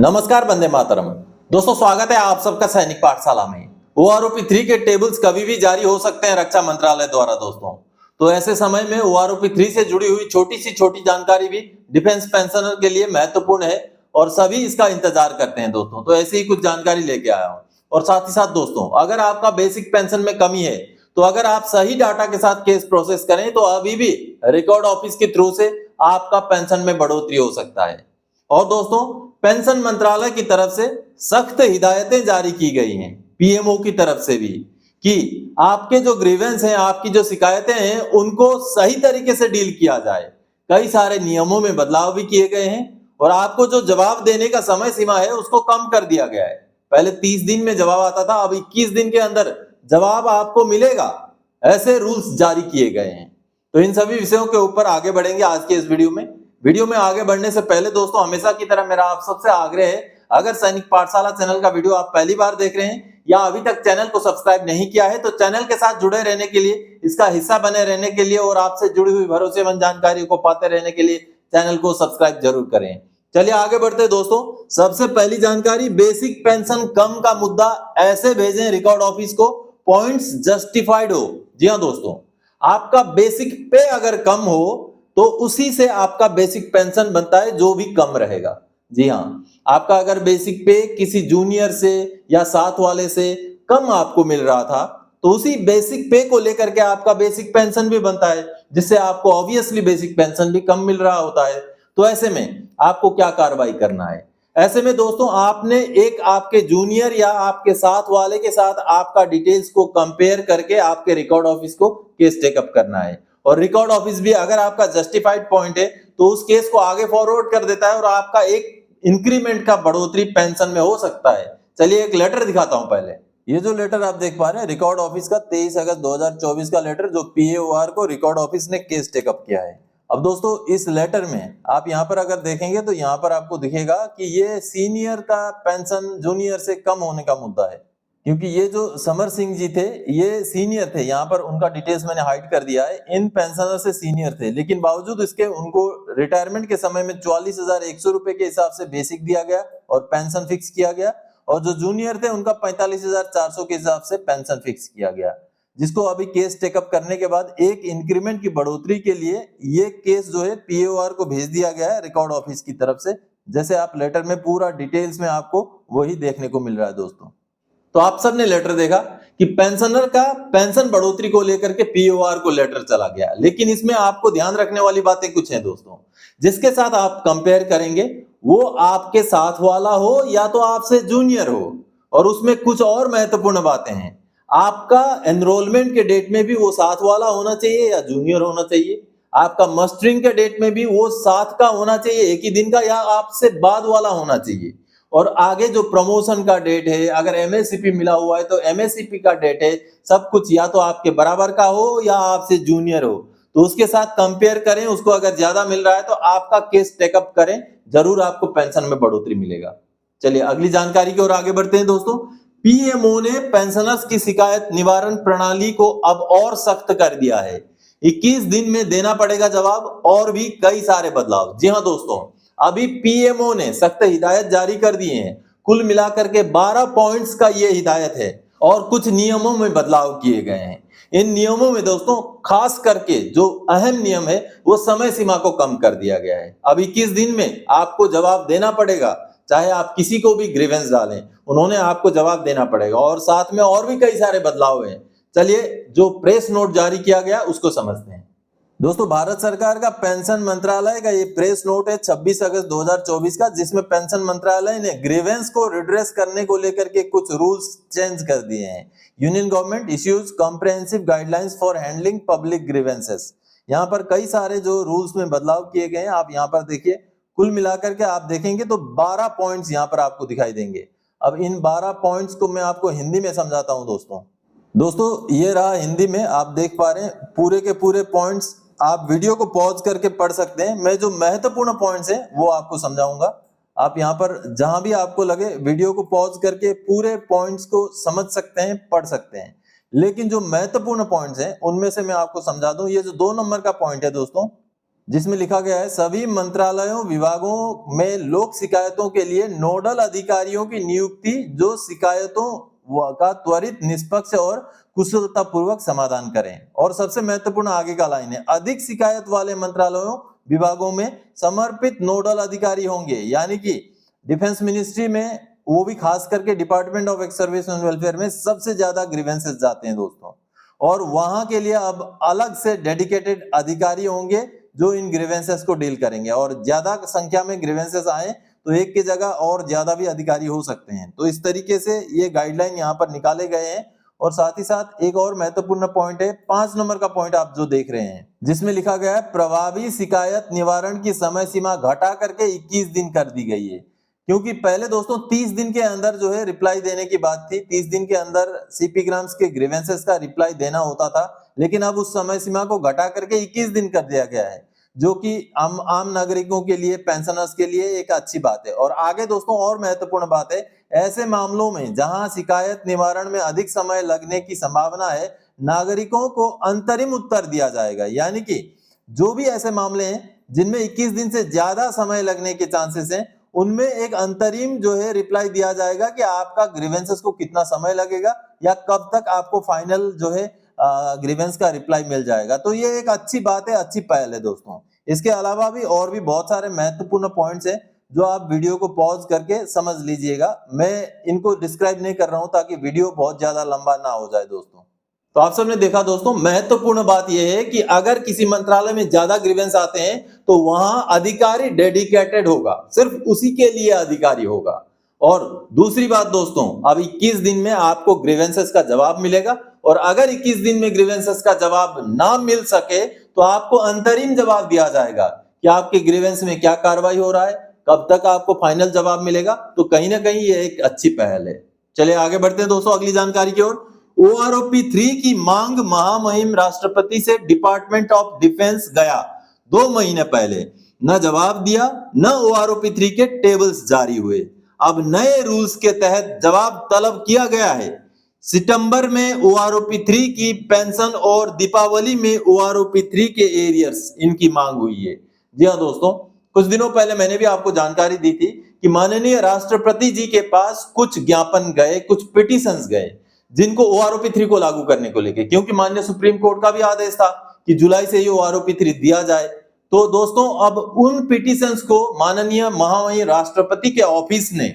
नमस्कार, वंदे मातरम। दोस्तों, स्वागत है आप सबका सैनिक पाठशाला में। ओआरओपी 3 के टेबल्स कभी भी जारी हो सकते हैं रक्षा मंत्रालय द्वारा दोस्तों। तो ऐसे समय में ओआरओपी 3 से जुड़ी हुई छोटी सी छोटी जानकारी भी डिफेंस पेंशनर के लिए महत्वपूर्ण है और सभी इसका इंतजार करते हैं दोस्तों। तो ऐसी ही कुछ जानकारी लेके आया हूं। और साथ ही साथ दोस्तों, अगर आपका बेसिक पेंशन में कमी है तो अगर आप सही डाटा के साथ केस प्रोसेस करें तो अभी भी रिकॉर्ड ऑफिस के थ्रू से आपका पेंशन में बढ़ोतरी हो सकता है। और दोस्तों, पेंशन मंत्रालय की तरफ से सख्त हिदायतें जारी की गई हैं पीएमओ की तरफ से भी कि आपके जो ग्रीवेंस हैं, आपकी जो शिकायतें हैं, उनको सही तरीके से डील किया जाए। कई सारे नियमों में बदलाव भी किए गए हैं और आपको जो जवाब देने का समय सीमा है उसको कम कर दिया गया है। पहले 30 दिन में जवाब आता था, अब 21 दिन के अंदर जवाब आपको मिलेगा। ऐसे रूल्स जारी किए गए हैं। तो इन सभी विषयों के ऊपर आगे बढ़ेंगे आज के इस वीडियो में आगे बढ़ने से पहले दोस्तों, हमेशा की तरह मेरा आप सबसे आग्रह है, अगर सैनिक पाठशाला चैनल का वीडियो आप पहली बार देख रहे हैं या अभी तक चैनल को सब्सक्राइब नहीं किया है तो चैनल के साथ जुड़े रहने के लिए, इसका हिस्सा बने रहने के लिए और आपसे जुड़ी हुई भरोसेमंद जानकारी को पाते रहने के लिए चैनल को सब्सक्राइब जरूर करें। चलिए आगे बढ़ते हैं दोस्तों। सबसे पहली जानकारी, बेसिक पेंशन कम का मुद्दा ऐसे भेजें रिकॉर्ड ऑफिस को, पॉइंट्स जस्टिफाइड हो। जी हाँ दोस्तों, आपका बेसिक पे अगर कम हो तो उसी से आपका बेसिक पेंशन बनता है जो भी कम रहेगा। जी हाँ, आपका अगर बेसिक पे किसी जूनियर से या साथ वाले से कम आपको मिल रहा था तो उसी बेसिक पे को लेकर के आपका बेसिक पेंशन भी बनता है, जिससे आपको ऑब्वियसली बेसिक पेंशन भी कम मिल रहा होता है। तो ऐसे में आपको क्या कार्रवाई करना है? ऐसे में दोस्तों, आपने एक आपके जूनियर या आपके साथ वाले के साथ आपका डिटेल्स को कंपेयर करके आपके रिकॉर्ड ऑफिस को केस टेकअप करना है। और रिकॉर्ड ऑफिस भी अगर आपका जस्टिफाइड पॉइंट है तो उस केस को आगे फॉरवर्ड कर देता है और आपका एक इंक्रीमेंट का बढ़ोतरी पेंशन में हो सकता है। चलिए एक लेटर दिखाता हूं पहले। ये जो लेटर आप देख पा रहे हैं रिकॉर्ड ऑफिस का 23 अगस्त 2024 का लेटर, जो पीएओआर को रिकॉर्ड ऑफिस ने केस टेकअप किया है। अब दोस्तों, इस लेटर में आप यहाँ पर अगर देखेंगे तो यहाँ पर आपको दिखेगा कि ये सीनियर का पेंशन जूनियर से कम होने का मुद्दा है, क्योंकि ये जो समर सिंह जी थे ये सीनियर थे। यहाँ पर उनका डिटेल्स मैंने हाइड कर दिया है। इन पेंशनर से सीनियर थे, लेकिन बावजूद इसके उनको रिटायरमेंट के समय में 44,100 रुपए के हिसाब से बेसिक दिया गया और पेंशन फिक्स किया गया, और जो जूनियर थे उनका 45,400 के हिसाब से पेंशन फिक्स किया गया, जिसको अभी केस टेकअप करने के बाद एक इंक्रीमेंट की बढ़ोतरी के लिए ये केस जो है पीओआर को भेज दिया गया है रिकॉर्ड ऑफिस की तरफ से। जैसे आप लेटर में पूरा डिटेल्स में आपको वही देखने को मिल रहा है दोस्तों। तो आप सबने लेटर देखा कि पेंशनर का पेंशन बढ़ोतरी को लेकर के पीओआर को लेटर चला गया, लेकिन इसमें आपको ध्यान रखने वाली बातें कुछ हैं दोस्तों। जिसके साथ आप कंपेयर करेंगे वो आपके साथ वाला हो या तो आपसे जूनियर हो, और उसमें कुछ और महत्वपूर्ण बातें हैं। आपका एनरोलमेंट के डेट में भी वो साथ वाला होना चाहिए या जूनियर होना चाहिए। आपका मस्टरिंग के डेट में भी वो साथ का होना चाहिए, एक ही दिन का, या आपसे बाद वाला होना चाहिए। और आगे जो प्रमोशन का डेट है, अगर एमएससीपी मिला हुआ है तो एमएससीपी का डेट है, सब कुछ या तो आपके बराबर का हो या आपसे जूनियर हो, तो उसके साथ कंपेयर करें। उसको अगर ज्यादा मिल रहा है तो आपका केस टेकअप करें, जरूर आपको पेंशन में बढ़ोतरी मिलेगा। चलिए अगली जानकारी की ओर आगे बढ़ते हैं दोस्तों। पीएमओ ने पेंशनर्स की शिकायत निवारण प्रणाली को अब और सख्त कर दिया है। 21 दिन में देना पड़ेगा जवाब, और भी कई सारे बदलाव। जी हाँ दोस्तों, अभी पीएमओ ने सख्त हिदायत जारी कर दिए हैं। कुल मिलाकर के 12 पॉइंट्स का ये हिदायत है और कुछ नियमों में बदलाव किए गए हैं। इन नियमों में दोस्तों खास करके जो अहम नियम है वो समय सीमा को कम कर दिया गया है। अब 21 दिन में आपको जवाब देना पड़ेगा, चाहे आप किसी को भी ग्रीवेंस डालें, उन्होंने आपको जवाब देना पड़ेगा। और साथ में और भी कई सारे बदलाव हैं। चलिए जो प्रेस नोट जारी किया गया उसको समझते हैं दोस्तों। भारत सरकार का पेंशन मंत्रालय का ये प्रेस नोट है 26 अगस्त 2024 का, जिसमें पेंशन मंत्रालय ने ग्रीवेंस को रिड्रेस करने को लेकर के कुछ रूल्स चेंज कर दिए हैं। Union government issues comprehensive guidelines for handling public grievances. यहाँ पर कई सारे जो रूल्स में बदलाव किए गए हैं, आप यहाँ पर देखिए। कुल मिलाकर के आप देखेंगे तो 12 पॉइंट्स यहाँ पर आपको दिखाई देंगे। अब इन 12 पॉइंट्स को मैं आपको हिंदी में समझाता हूँ दोस्तों। ये रहा हिंदी में, आप देख पा रहे हैं पूरे के पूरे पॉइंट्स। आप वीडियो को पॉज करके पढ़ सकते हैं। मैं जो महत्वपूर्ण पॉइंट्स हैं वो आपको समझाऊंगा। आप यहाँ पर जहां भी आपको लगे वीडियो को पॉज करके पूरे पॉइंट्स को समझ सकते हैं, पढ़ सकते हैं। लेकिन जो महत्वपूर्ण पॉइंट्स हैं उनमें से मैं आपको समझा दूं। ये जो 2 नंबर का पॉइंट है दोस्तों, जिसमें लिखा गया है सभी मंत्रालयों विभागों में लोक शिकायतों के लिए नोडल अधिकारियों की नियुक्ति जो शिकायतों का त्वरित, निष्पक्ष और कुशलता पूर्वक समाधान करें। और सबसे महत्वपूर्ण आगे का लाइन है, अधिक शिकायत वाले मंत्रालयों विभागों में समर्पित नोडल अधिकारी होंगे, यानी कि डिफेंस मिनिस्ट्री में, वो भी खास करके department of ex service and welfare में सबसे ज्यादा ग्रीवेंसेस जाते हैं दोस्तों, और वहां के लिए अब अलग से डेडिकेटेड अधिकारी होंगे जो इन ग्रीवेंसेस को डील करेंगे। और ज्यादा संख्या में ग्रीवेंसेस आए तो एक की जगह और ज्यादा भी अधिकारी हो सकते हैं। तो इस तरीके से ये गाइडलाइन यहाँ पर निकाले गए हैं। और साथ ही साथ एक और महत्वपूर्ण पॉइंट है, 5 नंबर का पॉइंट आप जो देख रहे हैं, जिसमें लिखा गया है प्रभावी शिकायत निवारण की समय सीमा घटा करके 21 दिन कर दी गई है। क्योंकि पहले दोस्तों 30 दिन के अंदर जो है रिप्लाई देने की बात थी, 30 दिन के अंदर सीपी ग्राम्स के ग्रीवेंसेस का रिप्लाई देना होता था, लेकिन अब उस समय सीमा को घटा करके 21 दिन कर दिया गया है, जो कि आम नागरिकों के लिए, पेंशनर्स के लिए एक अच्छी बात है। और आगे दोस्तों और महत्वपूर्ण बात है, ऐसे मामलों में जहां शिकायत निवारण में अधिक समय लगने की संभावना है, नागरिकों को अंतरिम उत्तर दिया जाएगा। यानी कि जो भी ऐसे मामले हैं जिनमें 21 दिन से ज्यादा समय लगने के चांसेस हैं, उनमें एक अंतरिम जो है रिप्लाई दिया जाएगा कि आपका ग्रीवेंसेस को कितना समय लगेगा या कब तक आपको फाइनल जो है ग्रीवेंस का रिप्लाई मिल जाएगा। तो ये एक अच्छी बात है, अच्छी पहल है दोस्तों। इसके अलावा भी और भी बहुत सारे महत्वपूर्ण पॉइंट्स हैं जो आप वीडियो को पॉज करके समझ लीजिएगा। मैं इनको डिस्क्राइब नहीं कर रहा हूं ताकि वीडियो बहुत ज्यादा लंबा ना हो जाए दोस्तों। तो आप सबने देखा दोस्तों, महत्वपूर्ण बात यह है कि अगर किसी मंत्रालय में ज्यादा ग्रीवेंस आते हैं तो वहां अधिकारी डेडिकेटेड होगा, सिर्फ उसी के लिए अधिकारी होगा। और दूसरी बात दोस्तों, अब 21 दिन में आपको ग्रीवेंसेस का जवाब मिलेगा, और अगर 21 दिन में ग्रीवेंसेस का जवाब ना मिल सके तो आपको अंतरिम जवाब दिया जाएगा कि आपके ग्रीवेंस में क्या कार्रवाई हो रहा है, कब तक आपको फाइनल जवाब मिलेगा। तो कहीं ना कहीं ये एक अच्छी पहल है। चलिए आगे बढ़ते हैं दोस्तों अगली जानकारी की ओर। OROP 3 की मांग महामहिम राष्ट्रपति से डिपार्टमेंट ऑफ डिफेंस गया 2 महीने पहले, न जवाब दिया, न OROP 3 के टेबल्स जारी हुए। अब नए रूल्स के तहत जवाब तलब किया गया है। सितंबर में OROP 3 की पेंशन और दीपावली में OROP 3 के एरियर्स, इनकी मांग हुई है। जी हाँ दोस्तों, कुछ दिनों पहले मैंने भी आपको जानकारी दी थी कि माननीय राष्ट्रपति जी के पास कुछ ज्ञापन गए, कुछ पिटीशंस गए, जिनको OROP 3 को लागू करने को लेके, क्योंकि माननीय सुप्रीम कोर्ट का भी आदेश था कि जुलाई से ही OROP 3 दिया जाए। तो दोस्तों अब उन पिटीशंस को माननीय महामहिम राष्ट्रपति के ऑफिस ने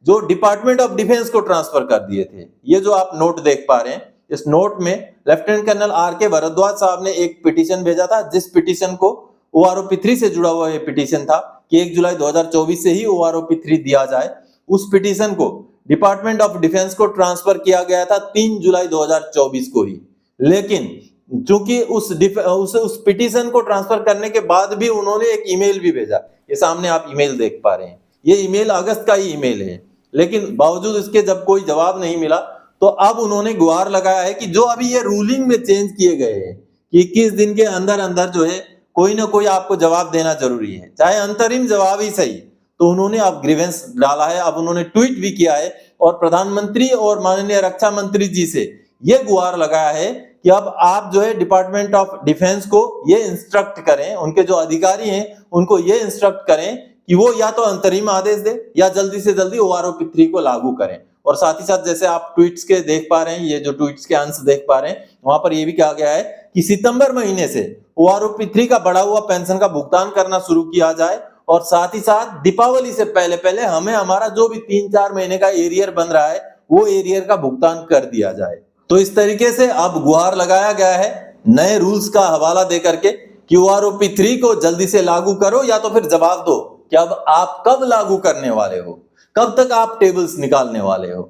जो डिपार्टमेंट ऑफ डिफेंस को ट्रांसफर कर दिए थे। ये जो आप नोट देख पा रहे हैं, इस नोट में लेफ्टिनेंट कर्नल RK भारद्वाज साहब ने एक पिटीशन भेजा था, जिस पिटीशन को OROP 3 से जुड़ा हुआ ये पिटीशन था कि 1 जुलाई 2024 से ही OROP 3 दिया जाए। उस पिटीशन को डिपार्टमेंट ऑफ डिफेंस को ट्रांसफर किया गया था 3 जुलाई 2024 को ही। लेकिन चूंकि उस पिटीशन को ट्रांसफर करने के बाद भी उन्होंने एक ईमेल भी भेजा, ये सामने आप ईमेल देख पा रहे हैं, ये ईमेल अगस्त का ही ईमेल है, लेकिन बावजूद इसके जब कोई जवाब नहीं मिला तो अब उन्होंने गुहार लगाया है कि जो अभी ये रूलिंग में चेंज किए गए हैं कि 21 दिन के अंदर अंदर जो है कोई ना कोई आपको जवाब देना जरूरी है, चाहे अंतरिम जवाब ही सही। तो उन्होंने अब ग्रीवेंस डाला है, अब उन्होंने ट्वीट भी किया है और प्रधानमंत्री और माननीय रक्षा मंत्री जी से ये गुहार लगाया है कि अब आप जो है डिपार्टमेंट ऑफ डिफेंस को ये इंस्ट्रक्ट करें, उनके जो अधिकारी हैं उनको ये इंस्ट्रक्ट करें कि वो या तो अंतरिम आदेश दे या जल्दी से जल्दी OROP 3 को लागू करें। और साथ ही साथ जैसे आप ट्वीट्स के देख पा रहे हैं, ये जो ट्वीट्स के अंश देख पा रहे हैं, वहां पर ये भी कहा गया है कि सितंबर महीने से OROP 3 का बढ़ा हुआ पेंशन का भुगतान करना शुरू किया जाए, और साथ ही साथ दीपावली से पहले पहले हमें हमारा जो भी 3-4 महीने का एरियर बन रहा है वो एरियर का भुगतान कर दिया जाए। तो इस तरीके से अब गुहार लगाया गया है नए रूल्स का हवाला देकर के कि OROP 3 को जल्दी से लागू करो या तो फिर जवाब दो कि अब आप कब लागू करने वाले हो, कब तक आप टेबल्स निकालने वाले हो।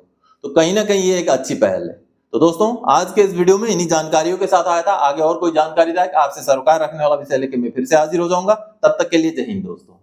तो कहीं ना कहीं ये एक अच्छी पहल है। तो दोस्तों आज के इस वीडियो में इन्हीं जानकारियों के साथ आया था। आगे और कोई जानकारी आपसे सरोकार रखने वाला विषय लेके मैं फिर से हाजिर हो जाऊंगा। तब तक के लिए जय हिंद दोस्तों।